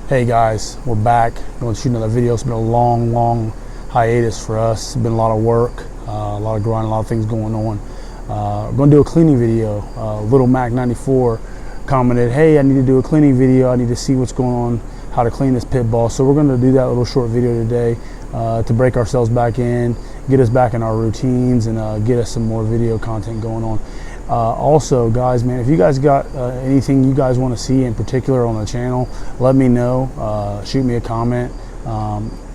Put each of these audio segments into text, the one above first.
Hey guys, we're back. Going to shoot another video. It's been a long hiatus for us. It's been a lot of work, a lot of grinding, a lot of things going on. We're going to do a cleaning video. Little Mac 94 commented, hey, I need to do a cleaning video. I need to see what's going on, how to clean this pit boss. So we're going to do that little short video today to break ourselves back in, get us back in our routines, and get us some more video content going on. Also, guys, man, if you guys got anything you guys want to see in particular on the channel, let me know. Shoot me a comment.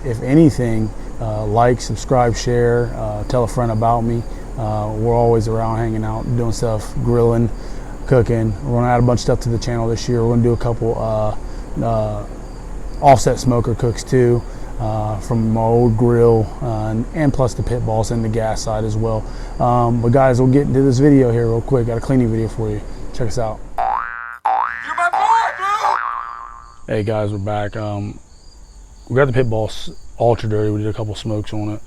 If anything, like, subscribe, share, tell a friend about me. We're always around hanging out, doing stuff, grilling, cooking. We're going to add a bunch of stuff to the channel this year. We're going to do a couple offset smoker cooks too, from my old grill, and plus the pit boss and the gas side as well. But guys, we'll get into this video here real quick. Got a cleaning video for you. Check us out. You're my boy, bro! Hey guys, we're back. We got the pit boss ultra dirty. We did a couple smokes on it.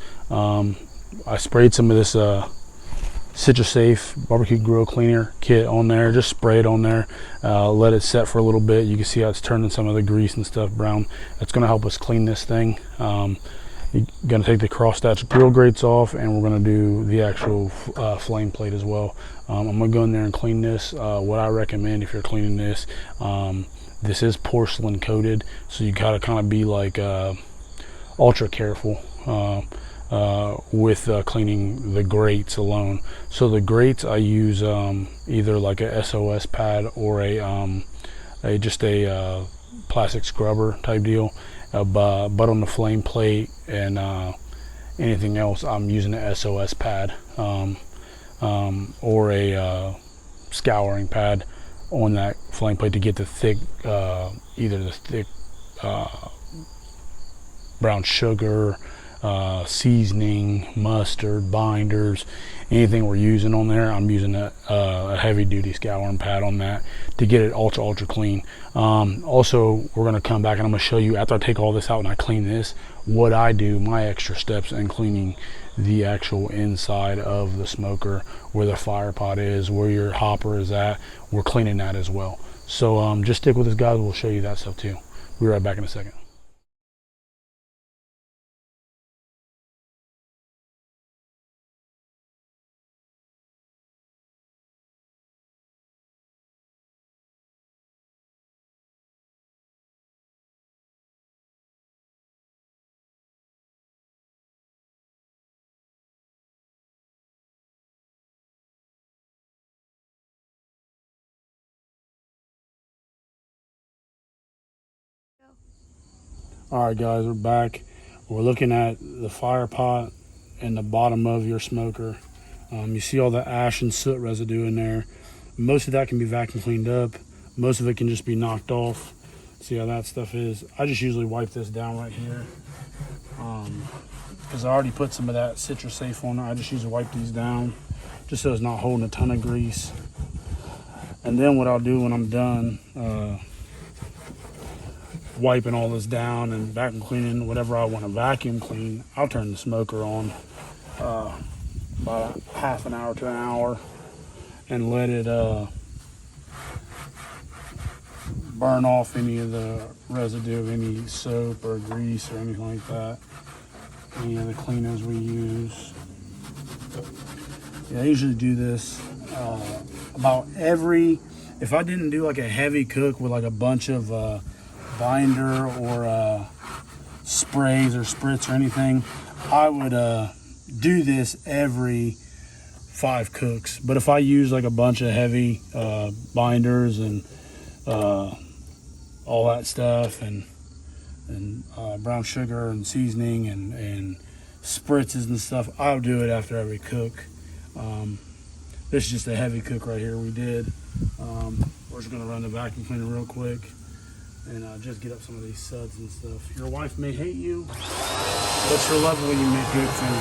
I sprayed some of this Citrus Safe barbecue grill cleaner kit on there. Just spray it on there, let it set for a little bit. You can see how it's turning some of the grease and stuff brown. That's going to help us clean this thing. You're going to take the cross statch grill grates off, and we're going to do the actual flame plate as well. I'm going to go in there and clean this. What I recommend if you're cleaning this, this is porcelain coated, so you got to kind of be like ultra careful with cleaning the grates alone. So the grates I use either like a SOS pad or just a plastic scrubber type deal, but on the flame plate and anything else I'm using a SOS pad or a scouring pad on that flame plate to get the thick either the thick brown sugar, seasoning, mustard, binders, anything we're using on there. I'm using a heavy duty scouring pad on that to get it ultra clean. Also, we're going to come back and I'm going to show you, after I take all this out and I clean this, what I do, my extra steps in cleaning the actual inside of the smoker, where the fire pot is, where your hopper is at. We're cleaning that as well. So just stick with us, guys. We'll show you that stuff too. We'll be right back in a second. All right, guys, we're back. We're looking at the fire pot and the bottom of your smoker. You see all the ash and soot residue in there. Most of that can be vacuum cleaned up. Most of it can just be knocked off. See how that stuff is. I just usually wipe this down right here because I already put some of that Citrus Safe on there. I just usually wipe these down just so it's not holding a ton of grease. And then what I'll do when I'm done wiping all this down and vacuum cleaning whatever I want to vacuum clean, I'll turn the smoker on about half an hour to an hour and let it burn off any of the residue of any soap or grease or anything like that. Any of the cleaners we use. Yeah, I usually do this about every, if I didn't do like a heavy cook with like a bunch of binder or sprays or spritz or anything, I would do this every 5 cooks. But if I use like a bunch of heavy binders and all that stuff and brown sugar and seasoning and spritzes and stuff, I'll do it after every cook. This is just a heavy cook right here we did. We're just gonna run the vacuum cleaner real quick and just get up some of these suds and stuff. Your wife may hate you, but she'll love it when you make good food.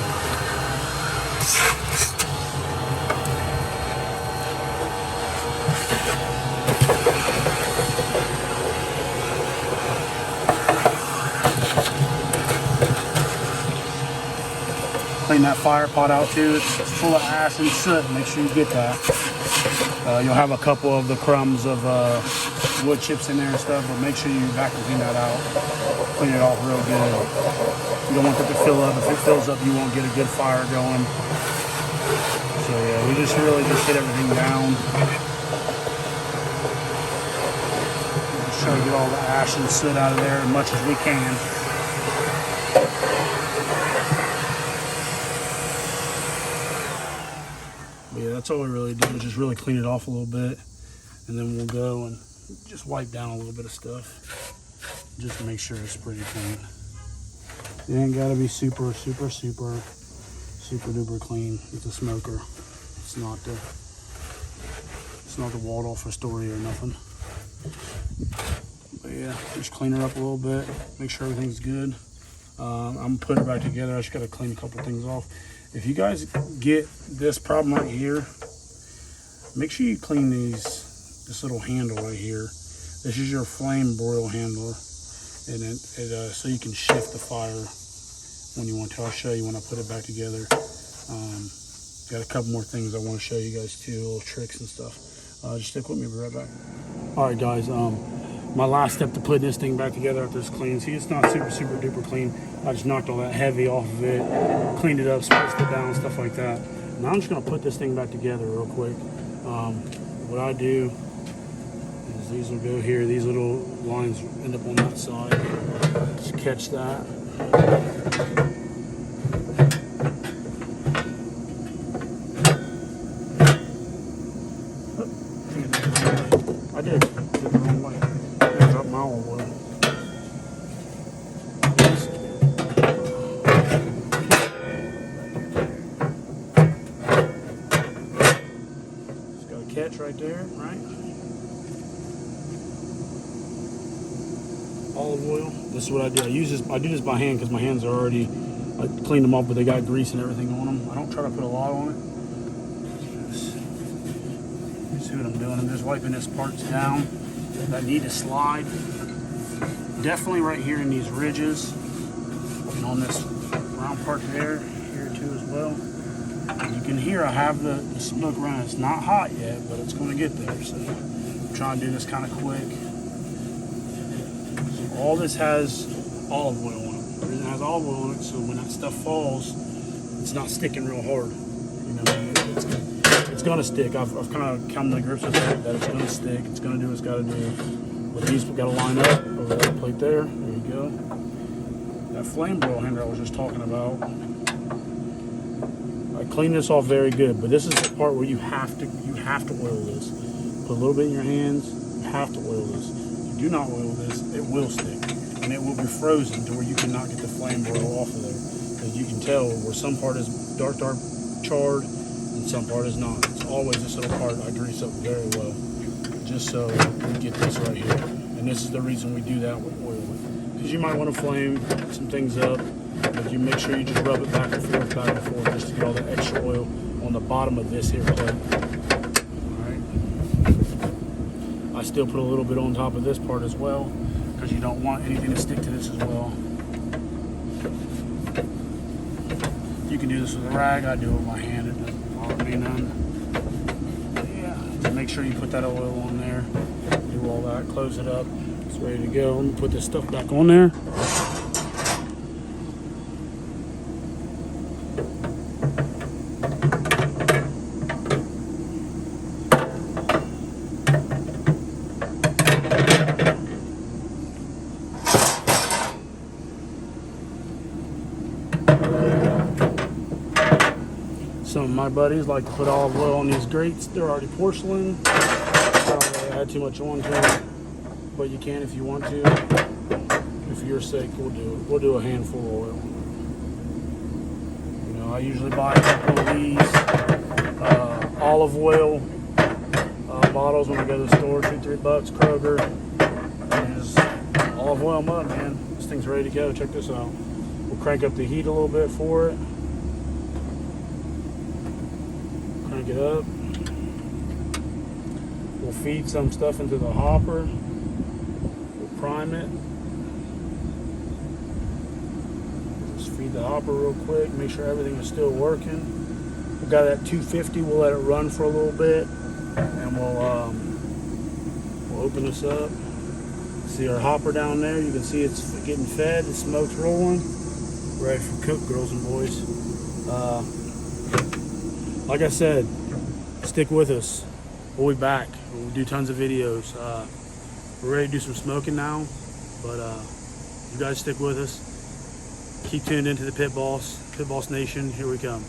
Clean that fire pot out too. It's full of ash and soot. Make sure you get that. You'll have a couple of the crumbs of wood chips in there and stuff, but make sure you vacuum clean that out. Clean it off real good. You don't want that to fill up. If it fills up, you won't get a good fire going. So yeah, we just really just hit everything down. Just try to get all the ash and soot out of there as much as we can. But yeah, that's all we really do, is just really clean it off a little bit. And then we'll go and just wipe down a little bit of stuff just to make sure it's pretty clean. It ain't gotta be super duper clean with the smoker. It's not the Waldorf Astoria or nothing. But yeah, just clean it up a little bit, make sure everything's good. I'm gonna put it back together. I just gotta clean a couple things off. If you guys get this problem right here, make sure you clean this little handle right here. This is your flame broil handler, and so you can shift the fire when you want to. I'll show you when I put it back together. Got a couple more things I want to show you guys too, little tricks and stuff. Just stick with me, we'll be right back. All right, guys. My last step to putting this thing back together after it's clean. See, it's not super duper clean. I just knocked all that heavy off of it, cleaned it up, spiced it down, stuff like that. Now I'm just gonna put this thing back together real quick. What I do is these will go here. These little lines end up on that side. Just catch that. I did the wrong way. I dropped my olive oil. Just got a catch right there, right? Olive oil. This is what I do. I do this by hand because my hands are already, I cleaned them up, but they got grease and everything on them. I don't try to put a lot on it. See what I'm doing? I'm just wiping this parts down that need to slide. Definitely right here in these ridges and on this round part there, here too as well. You can hear I have the smoke running. It's not hot yet, but it's going to get there. So I'm trying to do this kind of quick. So all this has olive oil on it. The reason it has olive oil on it, so when that stuff falls, it's not sticking real hard. You know, it's gonna stick. I've kind of come to grips with it, that it's gonna stick. It's gonna do what it's gotta do. But these we gotta line up over that plate there. There you go. That flame broil handler I was just talking about. I clean this off very good, but this is the part where you have to oil this. Put a little bit in your hands. You have to oil this. If you do not oil this, it will stick, and it will be frozen to where you cannot get the flame broil off of there. Because you can tell where some part is dark charred, and some part is not. It's always this little part I grease up very well, just so we get this right here. And this is the reason we do that with oil. Because you might want to flame some things up, but you make sure you just rub it back and forth, just to get all the extra oil on the bottom of this here plate. Alright. I still put a little bit on top of this part as well, because you don't want anything to stick to this as well. You can do this with a rag. I do it with my hand. It doesn't bother me none. But yeah, just make sure you put that oil on there. Do all that. Close it up. It's ready to go. Let me put this stuff back on there. Some of my buddies like to put olive oil on these grates. They're already porcelain. I don't really add too much on to them, but you can if you want to. And for your sake, we'll do it. We'll do a handful of oil. You know, I usually buy a couple of these olive oil bottles when I go to the store, $2-3 Kroger. And just olive oil mud, man. This thing's ready to go. Check this out. We'll crank up the heat a little bit for it. Crank it up. We'll feed some stuff into the hopper. We'll prime it. Just feed the hopper real quick. Make sure everything is still working. We got it at 250. We'll let it run for a little bit, and we'll open this up. See our hopper down there. You can see it's getting fed. The smoke's rolling. Ready for cook, girls and boys. Like I said, stick with us. We'll be back. We'll do tons of videos. We're ready to do some smoking now, but you guys stick with us. Keep tuned into the Pit Boss Nation. Here we come.